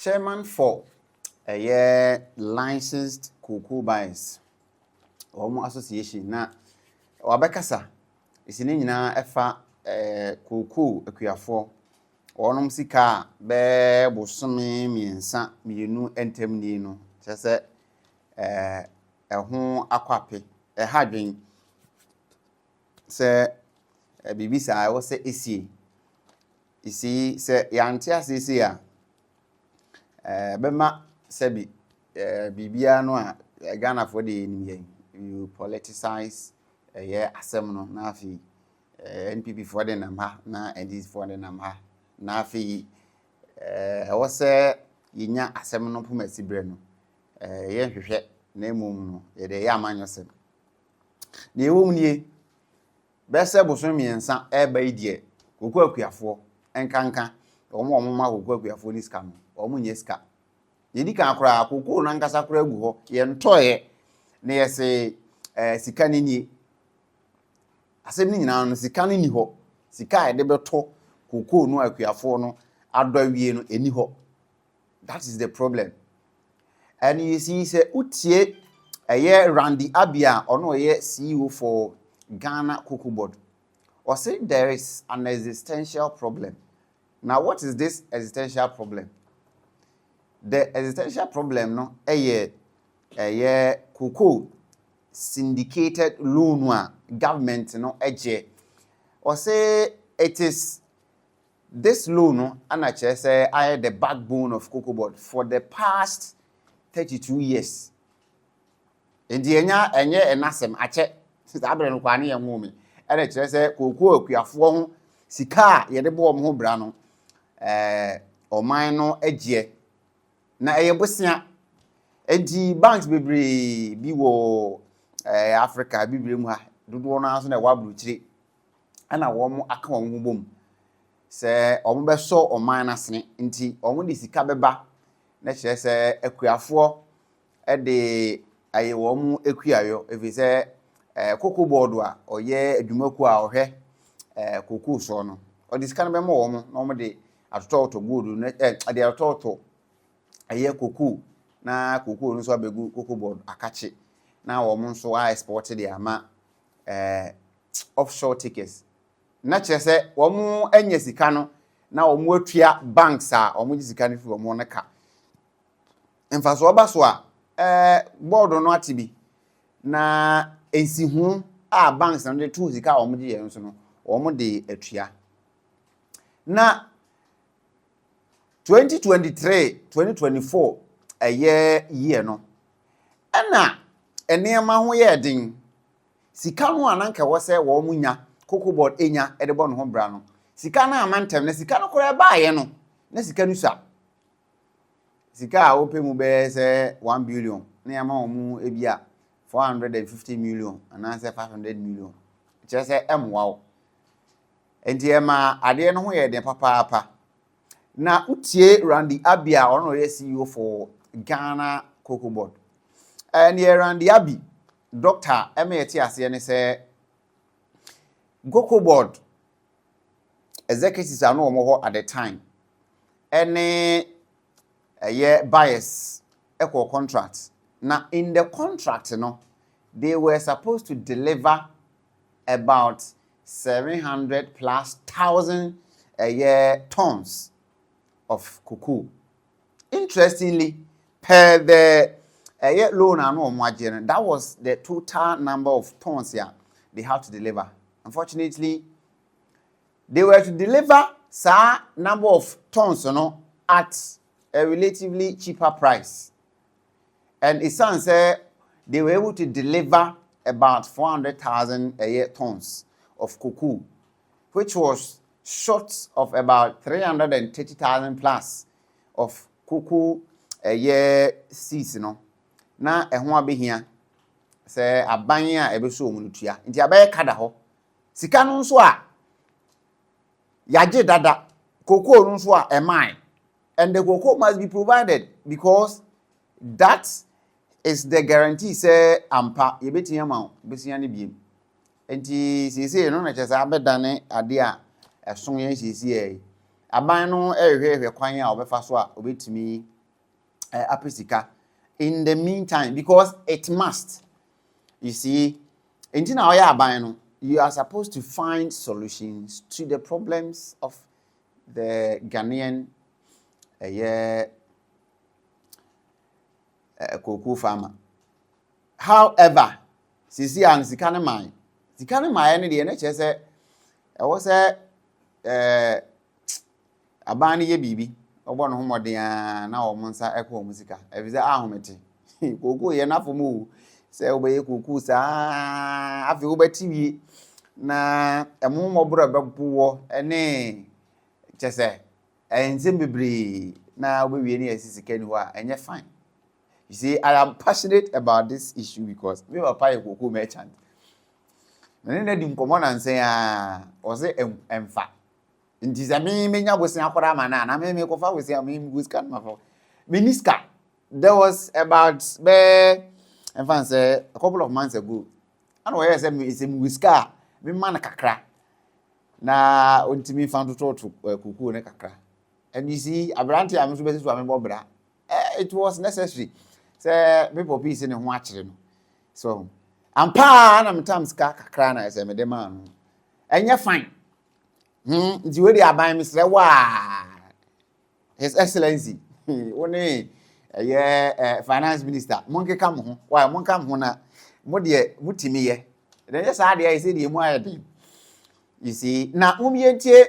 chairman for a year licensed cocoa buyers or association na wabekasa isini nyina efa cocoa akuafo onom sika be bosome miensa mienu entemni no chese ho akwape hadwen se bibisa wo se isi se yante asisi a bema sebi bibia no a Ghana for the you politicize asem no na afi NPP for the number na NDC for the number na afi wo se yinya asem no pomasi bre no ye hwehwe na emum no ye de ya amanyosem na ewom nie bese boso miensa eba idie koku akuafo enkanka omo ma koku akuafo ni ska no omo nye ska yedi kan akora koku na nkasa kora agu ho ye ntoye na yese sika ni nie asem ni nyina no sika ni ho sika ede beto koku no akuafo no adowie no eni ho. That is the problem. And you see say utie Randy Abia ono ye CEO for Ghana Cocoa Board. Or say there is an existential problem. Now what is this existential problem? The existential problem no cocoa syndicated loan government no eje. Or say it is this loan no anache say I the backbone of Cocoa Board for the past 32 years. Enti enye enasem ache abre no kwa ne yemu me ene kire se kokuo akuafo ho sika ye de bo ho bra no oman no agye na eye bosia enti banks bebre bi wo Africa bibre mu ha dodo no aso na wabru kire ana wo mo aka wo ho bom se omo be so oman na sene enti omo de sika beba na kire se akuafo de aye wo mu ekuayo efise Cocoa Board a oye adwumaku a ohwe cocoa so no odisika no be mo wo mu na omo de atoto gold na de atoto aye cocoa na cocoa no so abegu Cocoa Board akache na wo mu so a export de ama offshore tickets na chese wo mu anya sika no na wo mu atua banks a wo mu sika no fi wo mu no ka emfaso oba so a board no atibi na ensihu a banks na de tu sika wo mu je yen so no wo mu de atua na 2023 2024 year no ana enema ho ye den sika no ananka wo se wo mu nya Cocoa Board enya e de bo no ho bra no sika na amantem na sika no kora ba ye no na sika nu sa sika a opemu be se 1 billion na yama omu ebia 450 million and answer 500 million just say wow enti ema ade no ho ye den papa na utie Randy Abia ono ye CEO for Ghana Cocoa Board and ye Randy Abi doctor emeti ase ne say Cocoa Board executives are no more at the time any bias equal contract. Now in the contract, they were supposed to deliver about 700,000+ a year tons of cocoa. Interestingly, per the loan that was the total number of tons they had to deliver. Unfortunately, they were to deliver number of tons at a relatively cheaper price. And it sounds they were able to deliver about 400,000 a year tons of cocoa, which was short of about 330,000+ of cocoa a year season. Na ehun abehia say aban a ebeso omunutua nti abaye kada ho sika no nso a yaje dada cocoa no nso a emai, and the cocoa must be provided because that is the guarantee say ampa yebetia ma besia ne biem enti sisi no na chesa abedane ade a eson yen sisi aban no ehwehwe kwan a obefa so a obetimi apesika in the meantime, because it must. You see, in our you are supposed to find solutions to the problems of the Ghanaian cocoa farmer. However, sisi and sikane mai any the NHS say I was abani ye bibi obo no homoden na o monsa ekwo musika e say ahomete cocoa ye na fomu say obeye cocoa sa afi obeti wi na emu mobro bebo ene chese enzem bebre na obewie ne asisika ni ho a enye fine. You see, I am passionate about this issue because we were a cocoa merchant. And then they come on and say, or say, emfa. In this, I mean, many was in Akora Mana, I mean, make of with him, Wiscan. Miniska. There was about, and fancy a couple of months ago. And where I said, it's a whisker, me man a cacra. Now, until me found to talk to cuckoo and a cacra. And you see, a brandy, I'm supposed to have a bobra. It was necessary. Say people peace in watching. So I'm I'm times kakra na say me dem man. Enye fine. The way they are buying me say wow. His Excellency. One finance minister. Monke come ho. Why mon come ho na mo de mutimi ye. Then just how dey say the mo ayedi. You see, na umientie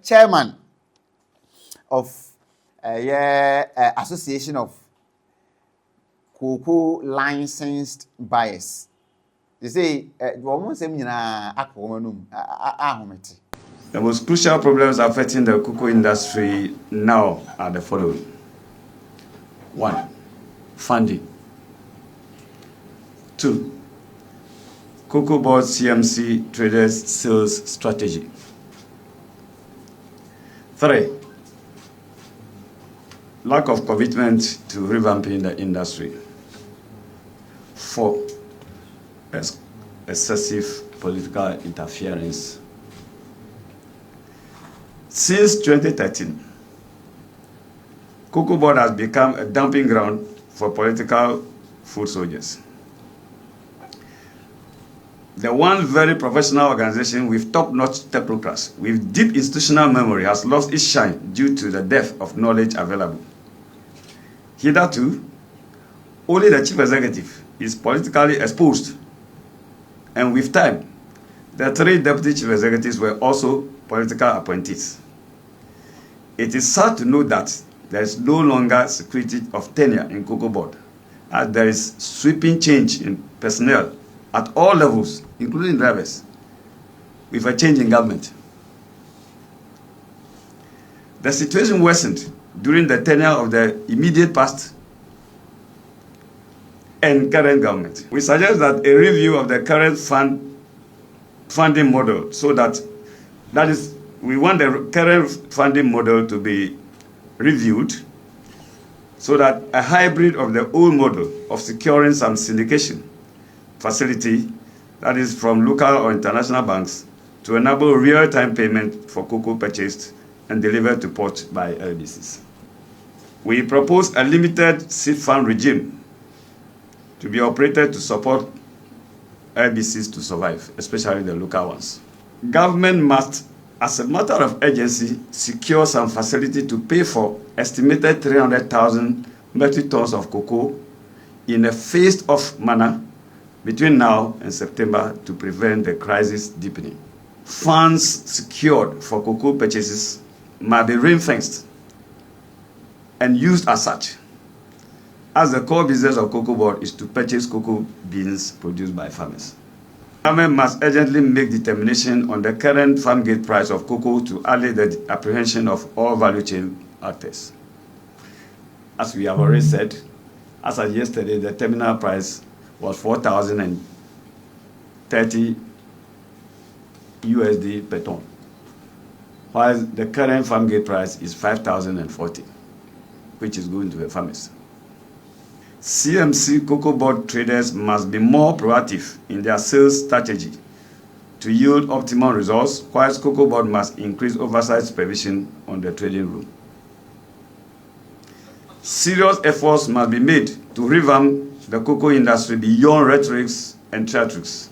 chairman of association of cocoa licensed buyers. They say, the most crucial problems affecting the cocoa industry now are the following. 1. Funding. 2. Cocoa Board CMC traders sales strategy. 3. Lack of commitment to revamping the industry. 4. Excessive political interference. Since 2013, Cocoa Board has become a dumping ground for political foot soldiers. The one very professional organization with top-notch technocrats with deep institutional memory has lost its shine due to the depth of knowledge available. Hitherto, only the chief executive is politically exposed, and with time, the 3 deputy chief executives were also political appointees. It is sad to note that there is no longer security of tenure in Cocoa Board, as there is sweeping change in personnel at all levels, including drivers, with a change in government. The situation worsened during the tenure of the immediate past and current government. We suggest that a review of the current funding model, so that is, we want the current funding model to be reviewed, so that a hybrid of the old model of securing some syndication facility, that is from local or international banks, to enable real-time payment for cocoa purchased and delivered to port by LDCs. We propose a limited seed fund regime to be operated to support LDCs to survive, especially the local ones. Government must, as a matter of urgency, secure some facility to pay for estimated 300,000 metric tons of cocoa in a phased-off manner between now and September to prevent the crisis deepening. Funds secured for cocoa purchases might be ring-fenced and used as such, as the core business of Cocoa Board is to purchase cocoa beans produced by farmers. Government must urgently make determination on the current farm gate price of cocoa to allay the apprehension of all value chain actors. As we have already said, as of yesterday, the terminal price was 4,030 USD per ton, while the current farm gate price is 5,040, which is going to the farmers. CMC Cocoa Board traders must be more proactive in their sales strategy to yield optimal results, whilst Cocoa Board must increase oversight supervision on the trading room. Serious efforts must be made to revamp the cocoa industry beyond rhetorics and theatrics.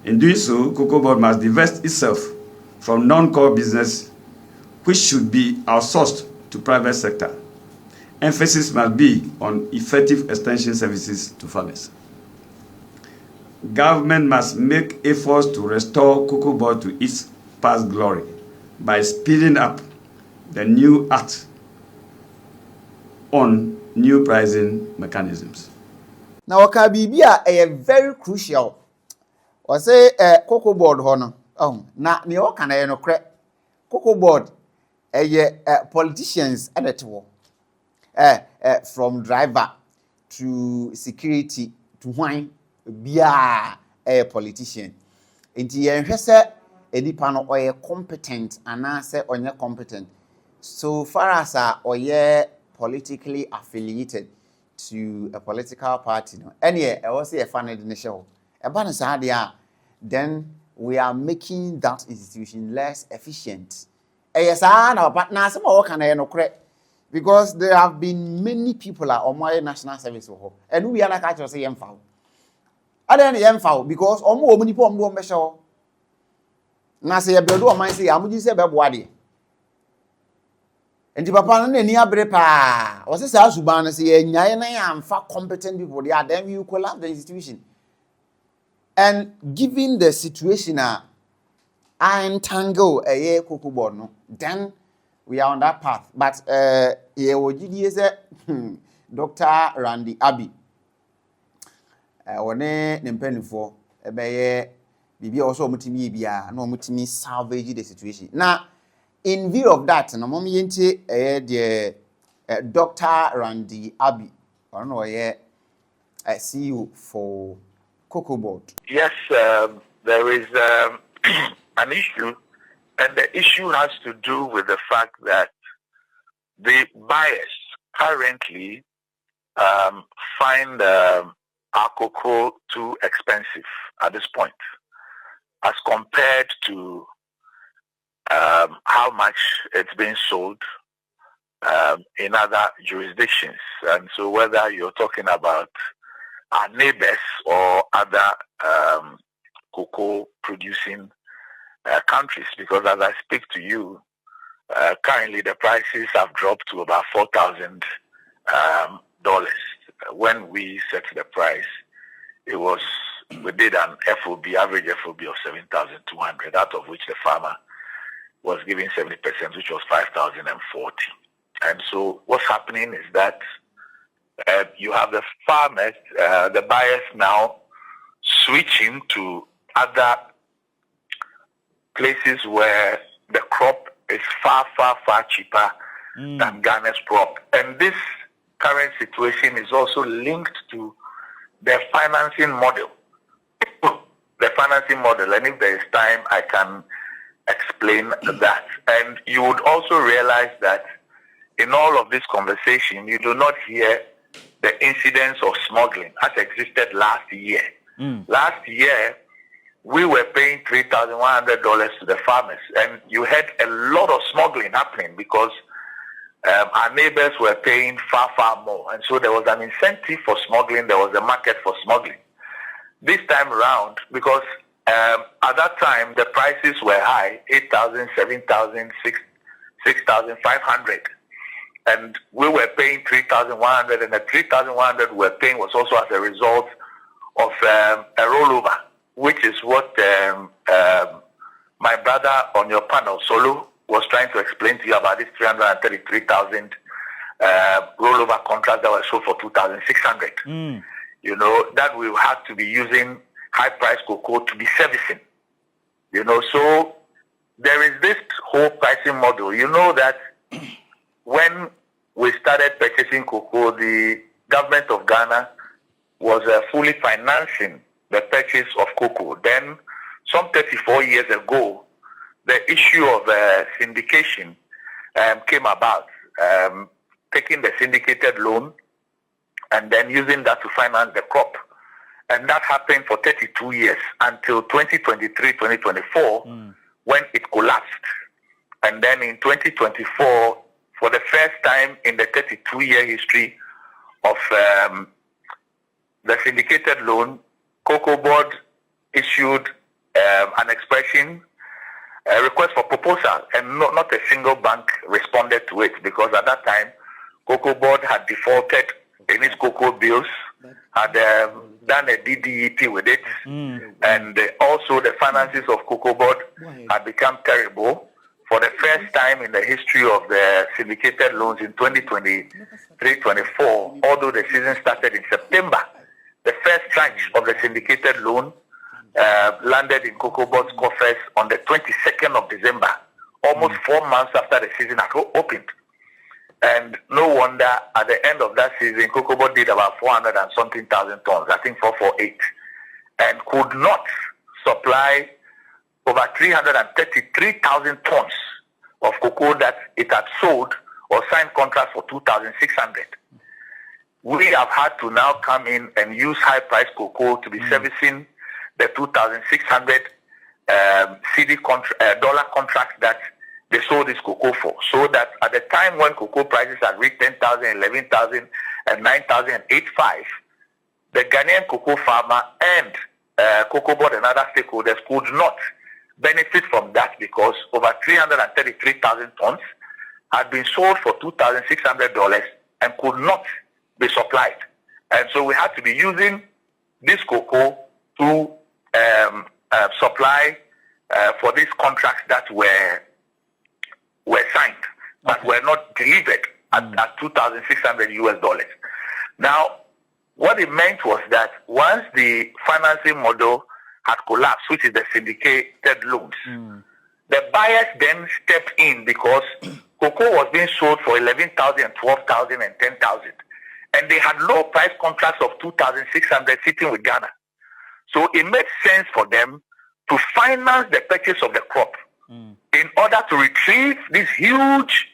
In doing so, Cocoa Board must divest itself from non-core business, which should be outsourced to private sector. Emphasis must be on effective extension services to farmers. Government must make efforts to restore Cocoa Board to its past glory by speeding up the new act on new pricing mechanisms. Now, waka bibia very crucial. Or say Cocoa Board hono. Na ni o kana ye no kre. Cocoa Board politicians edetwo. From driver to security to wine bia politician. Inti ye hwe se edipa no oye competent ana se onye competent. So far as oye politically affiliated to a political party no. Anyway, I was say a fan in the show. Then we are making that institution less efficient. Yes, but now some more can no correct because there have been many people on my national service and we are not actually say foul. I don't foul because almost many people don't measure. Now say a bedo man say I'm just say bebwadi. And the papa no ni abre pa. O say sa suban say nyaye na am fa competent people there then you collapse the institution. And given the situation I entangle a Cocoa Board no, then we are on that path. But Dr. Randy Abbey one nimpenifo ebeye bibi also mutimi bia na mutimi salvage the situation. Now in view of that, na mom yenti Dr. Randy Abbey I don't know CEO for Cocoa Board. Yes, there is an issue, and the issue has to do with the fact that the buyers currently find our cocoa too expensive at this point, as compared to how much it's being sold in other jurisdictions. And so whether you're talking about our neighbors or other cocoa producing countries, because as I speak to you, currently the prices have dropped to about $4,000. When we set the price, we did an FOB, average FOB of 7,200, out of which the farmer was giving 70%, which was 5,040. And so what's happening is that you have the farmers, the buyers now switching to other places where the crop is far, far, far cheaper than Ghana's crop. And this current situation is also linked to the financing model. The financing model, and if there is time, I can explain that. And you would also realize that in all of this conversation, you do not hear the incidence of smuggling as existed last year. Last year, we were paying $3,100 to the farmers, and you had a lot of smuggling happening because our neighbors were paying far, far more. And so there was an incentive for smuggling, there was a market for smuggling. This time around, because at that time, the prices were high, 8,000, 7,000, 6,500. And we were paying 3,100, and the 3,100 we were paying was also as a result of a rollover, which is what my brother on your panel, Solu, was trying to explain to you about this 333,000 rollover contracts that were sold for 2,600. You know, that we have to be using high-priced cocoa to be servicing. You know, so there is this whole pricing model. You know that when we started purchasing cocoa, the government of Ghana was fully financing the purchase of cocoa. Then, some 34 years ago, the issue of syndication came about, taking the syndicated loan and then using that to finance the crop. And that happened for 32 years until 2023, 2024, when it collapsed. And then in 2024, for the first time in the 32-year history of the syndicated loan, Cocoa Board issued an expression, a request for proposal, and not a single bank responded to it, because at that time, Cocoa Board had defaulted in its cocoa bills, had done a DDET with it, and also the finances of Cocoa Board had become terrible. For the first time in the history of the syndicated loans in 2023-24, although the season started in September, the first tranche of the syndicated loan landed in Cocoa Board's coffers on the 22nd of December, almost 4 months after the season had opened. And no wonder at the end of that season, Cocoa Board did about 400 and something thousand tons, I think 448, and could not supply over 333,000 tons of cocoa that it had sold or signed contracts for 2,600. We have had to now come in and use high-priced cocoa to be servicing the 2,600 dollar contracts that they sold this cocoa for. So that at the time when cocoa prices had reached 10,000, 11,000, and 9,000 and 8,500, the Ghanaian cocoa farmer and Cocoa Board and other stakeholders could not benefit from that, because over 333,000 tons had been sold for $2,600 and could not be supplied. And so we had to be using this cocoa to supply for these contracts that were signed, but were not delivered at 2,600 US dollars. Now, what it meant was that once the financing model had collapsed, which is the syndicated loans, the buyers then stepped in, because cocoa was being sold for 11,000, 12,000, and 10,000. And they had low price contracts of 2,600 sitting with Ghana. So it made sense for them to finance the purchase of the crop in order to retrieve these huge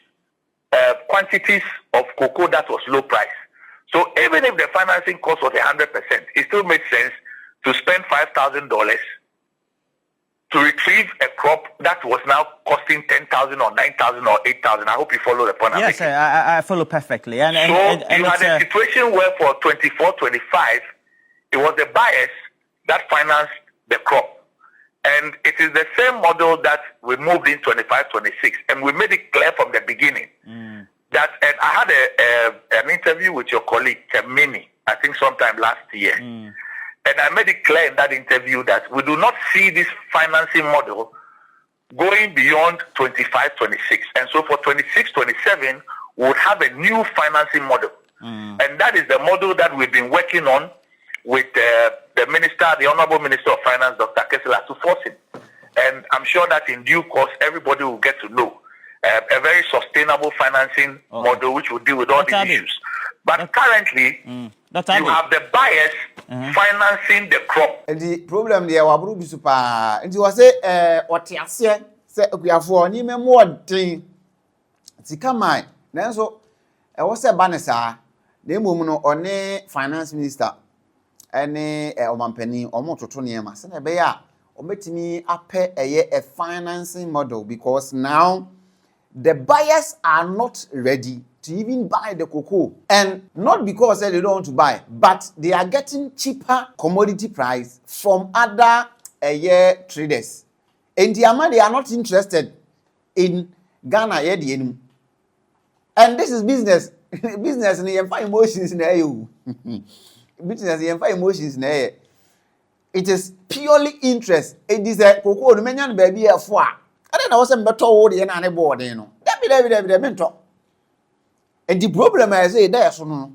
quantities of cocoa that was low price. So even if the financing cost was 100%, it still made sense to spend $5,000 to retrieve a crop that was now costing 10,000 or 9,000 or 8,000. I hope you follow the point. Yes, I follow perfectly. And you had a situation where for 24-25, it was the buyers that financed the crop. And it is the same model that we moved in 25-26. And we made it clear from the beginning that, and I had an interview with your colleague, Temini, I think sometime last year. And I made it clear in that interview that we do not see this financing model going beyond 25-26. And so for 26-27, we would have a new financing model. And that is the model that we've been working on with the minister, the Honorable Minister of Finance, Dr. Kessler, to force him. And I'm sure that in due course, everybody will get to know a very sustainable financing model which will deal with all these issues. But currently, you have the buyers financing the crop. The problem there waburu bi super. Nti was say otiase say akuafo ni memo odin. Sika mai. Nanso was say banesa. Na emom no one finance minister ene omampani omototo niema. Se na be ya ometimi ape a financing model, because now the buyers are not ready to even buy the cocoa, and not because they don't want to buy, but they are getting cheaper commodity price from other traders. And they are not interested in Ghana. And this is business. Business and you find emotions in the business you find emotions in the. It is purely interest. It is a cocoa. The menyan baby a four. I don't know what's better word than any board. You know. That be mentor. And the problem I say there so no.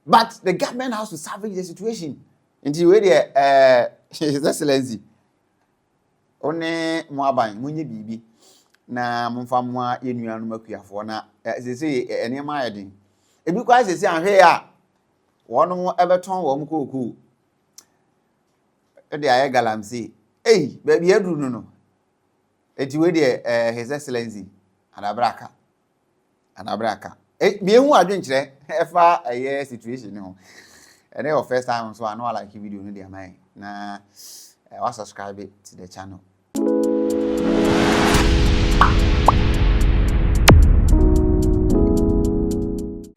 But the government has to salvage the situation. Until we His Excellency. One Moaban, munye bibi. Na mumfa mwa yenuanu makuafo na say enema yedin. E bi kwa say anhwe a wono ebeton wo mkoku. E de aye galamsi. Hey, baby edu no. Eti we His Excellency anabraka. Be who adwenkyere efa situation no. And your first time so I know like video no dey am na subscribe to the channel.